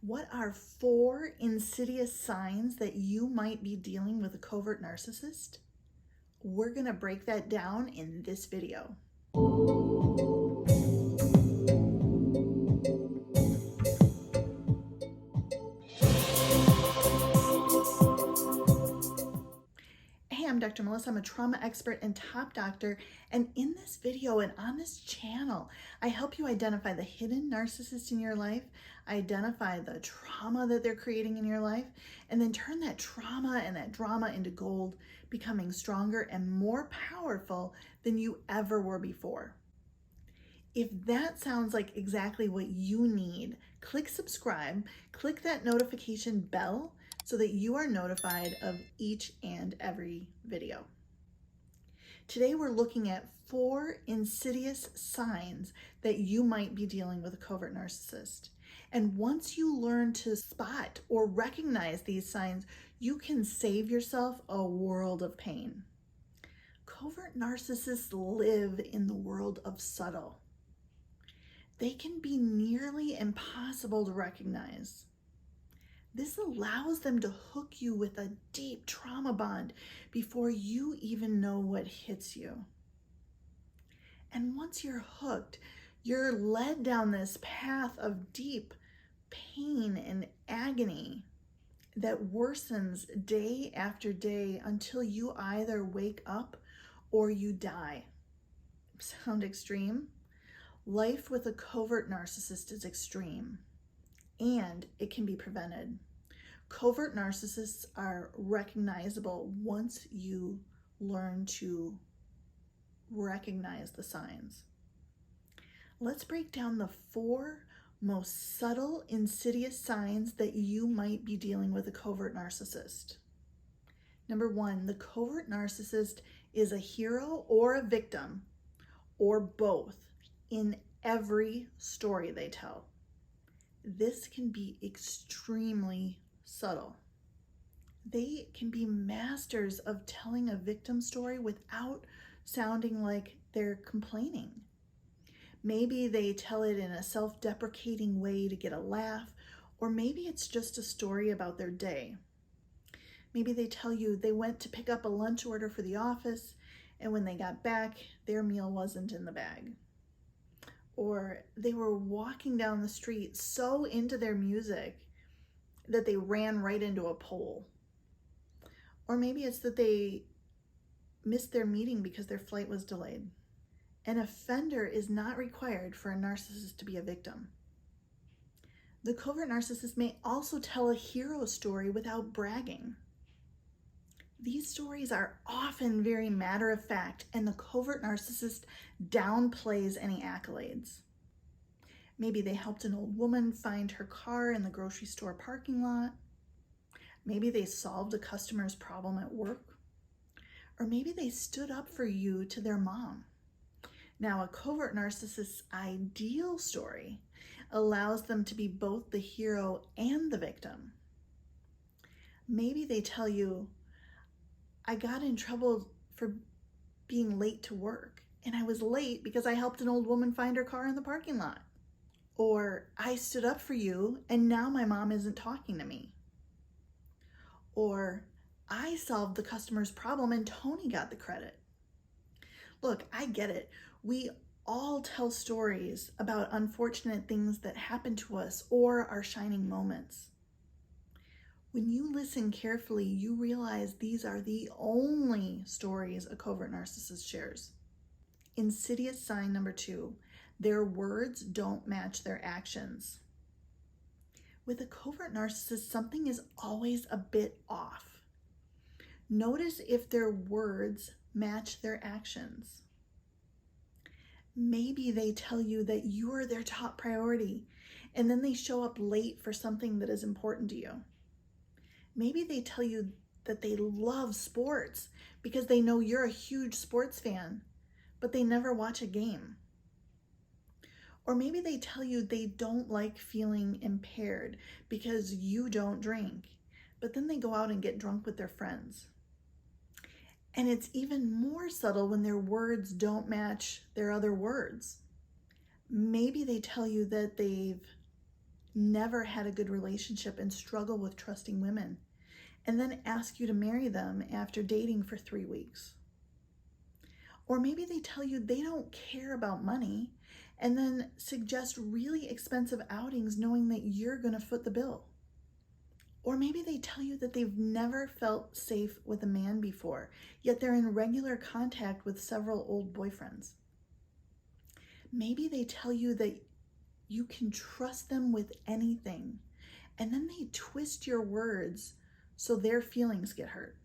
What are 4 insidious signs that you might be dealing with a covert narcissist? We're going to break that down in this video. Hey, I'm Dr. Melissa. I'm a trauma expert and top doctor. And in this video and on this channel, I help you identify the hidden narcissist in your life, identify the trauma that they're creating in your life, and then turn that trauma and that drama into gold, becoming stronger and more powerful than you ever were before. If that sounds like exactly what you need, click subscribe, click that notification bell so that you are notified of each and every video. Today we're looking at 4 insidious signs that you might be dealing with a covert narcissist. And once you learn to spot or recognize these signs, you can save yourself a world of pain. Covert narcissists live in the world of subtle. They can be nearly impossible to recognize. This allows them to hook you with a deep trauma bond before you even know what hits you. And once you're hooked, you're led down this path of deep pain and agony that worsens day after day until you either wake up or you die. Sound extreme? Life with a covert narcissist is extreme, and it can be prevented. Covert narcissists are recognizable once you learn to recognize the signs. Let's break down the 4 most subtle, insidious signs that you might be dealing with a covert narcissist. Number 1, the covert narcissist is a hero or a victim, or both, in every story they tell. This can be extremely subtle. They can be masters of telling a victim story without sounding like they're complaining. Maybe they tell it in a self-deprecating way to get a laugh, or maybe it's just a story about their day. Maybe they tell you they went to pick up a lunch order for the office, and when they got back, their meal wasn't in the bag. Or they were walking down the street so into their music that they ran right into a pole. Or maybe it's that they missed their meeting because their flight was delayed. An offender is not required for a narcissist to be a victim. The covert narcissist may also tell a hero story without bragging. These stories are often very matter of fact, and the covert narcissist downplays any accolades. Maybe they helped an old woman find her car in the grocery store parking lot. Maybe they solved a customer's problem at work. Or maybe they stood up for you to their mom. Now, a covert narcissist's ideal story allows them to be both the hero and the victim. Maybe they tell you, I got in trouble for being late to work, and I was late because I helped an old woman find her car in the parking lot. Or, I stood up for you, and now my mom isn't talking to me. Or, I solved the customer's problem and Tony got the credit. Look, I get it. We all tell stories about unfortunate things that happen to us or our shining moments. When you listen carefully, you realize these are the only stories a covert narcissist shares. Insidious sign number 2, their words don't match their actions. With a covert narcissist, something is always a bit off. Notice if their words match their actions. Maybe they tell you that you are their top priority, and then they show up late for something that is important to you. Maybe they tell you that they love sports because they know you're a huge sports fan, but they never watch a game. Or maybe they tell you they don't like feeling impaired because you don't drink, but then they go out and get drunk with their friends. And it's even more subtle when their words don't match their other words. Maybe they tell you that they've never had a good relationship and struggle with trusting women, and then ask you to marry them after dating for 3 weeks. Or maybe they tell you they don't care about money and then suggest really expensive outings knowing that you're going to foot the bill. Or maybe they tell you that they've never felt safe with a man before, yet they're in regular contact with several old boyfriends. Maybe they tell you that you can trust them with anything, and then they twist your words so their feelings get hurt.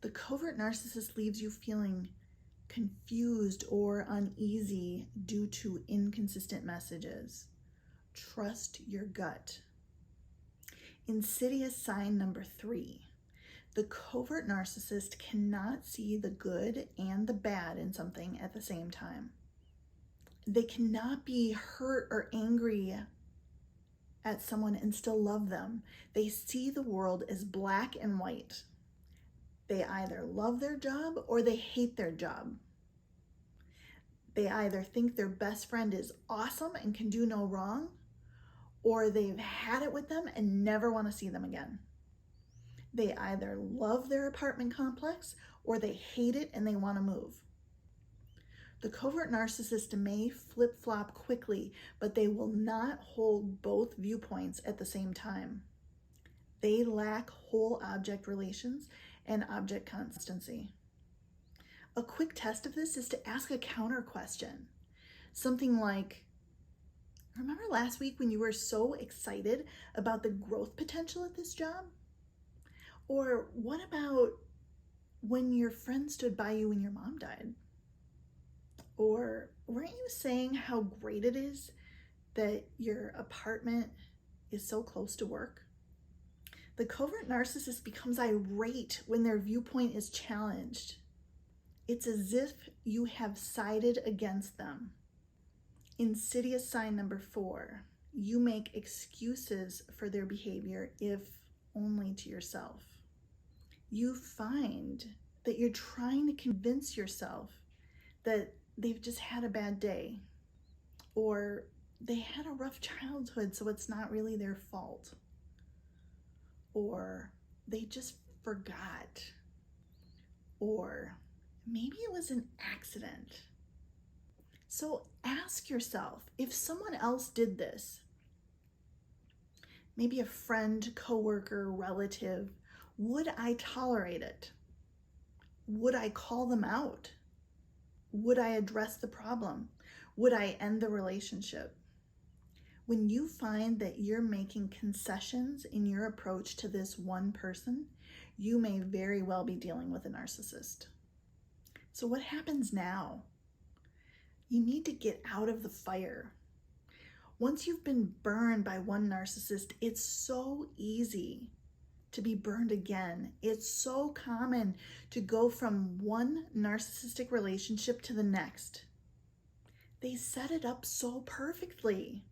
The covert narcissist leaves you feeling confused or uneasy due to inconsistent messages. Trust your gut. Insidious sign number 3. The covert narcissist cannot see the good and the bad in something at the same time. They cannot be hurt or angry at someone and still love them. They see the world as black and white. They either love their job or they hate their job. They either think their best friend is awesome and can do no wrong, or they've had it with them and never want to see them again. They either love their apartment complex or they hate it and they want to move. The covert narcissist may flip-flop quickly, but they will not hold both viewpoints at the same time. They lack whole object relations and object consistency. A quick test of this is to ask a counter question. Something like, remember last week when you were so excited about the growth potential at this job? Or what about when your friend stood by you when your mom died? Or weren't you saying how great it is that your apartment is so close to work? The covert narcissist becomes irate when their viewpoint is challenged. It's as if you have sided against them. Insidious sign number 4. You make excuses for their behavior, if only to yourself. You find that you're trying to convince yourself that they've just had a bad day, or they had a rough childhood, so it's not really their fault, or they just forgot, or maybe it was an accident. So ask yourself, if someone else did this, maybe a friend, coworker, relative, would I tolerate it? Would I call them out? Would I address the problem? Would I end the relationship? When you find that you're making concessions in your approach to this one person, you may very well be dealing with a narcissist. So what happens now? You need to get out of the fire. Once you've been burned by one narcissist, it's so easy to be burned again. It's so common to go from one narcissistic relationship to the next. They set it up so perfectly,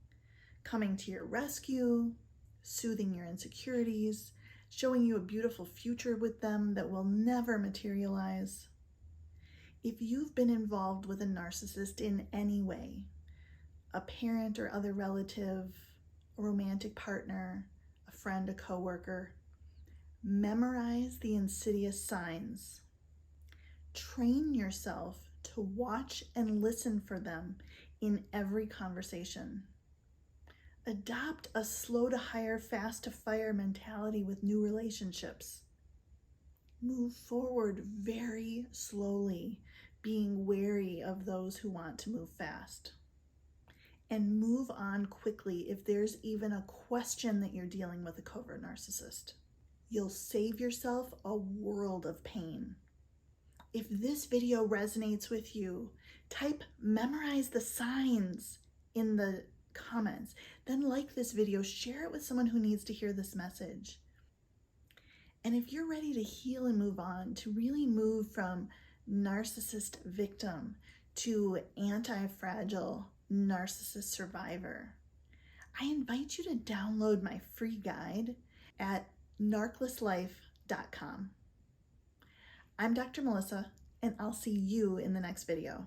coming to your rescue, soothing your insecurities, showing you a beautiful future with them that will never materialize. If you've been involved with a narcissist in any way, a parent or other relative, a romantic partner, a friend, a coworker, memorize the insidious signs. Train yourself to watch and listen for them in every conversation. Adopt a slow to hire, fast to fire mentality with new relationships. Move forward very slowly, being wary of those who want to move fast. And move on quickly if there's even a question that you're dealing with a covert narcissist. You'll save yourself a world of pain. If this video resonates with you, type memorize the signs in the comments. Then like this video, share it with someone who needs to hear this message. And if you're ready to heal and move on, to really move from narcissist victim to anti-fragile narcissist survivor, I invite you to download my free guide at narclesslife.com. I'm Dr. Melissa, and I'll see you in the next video.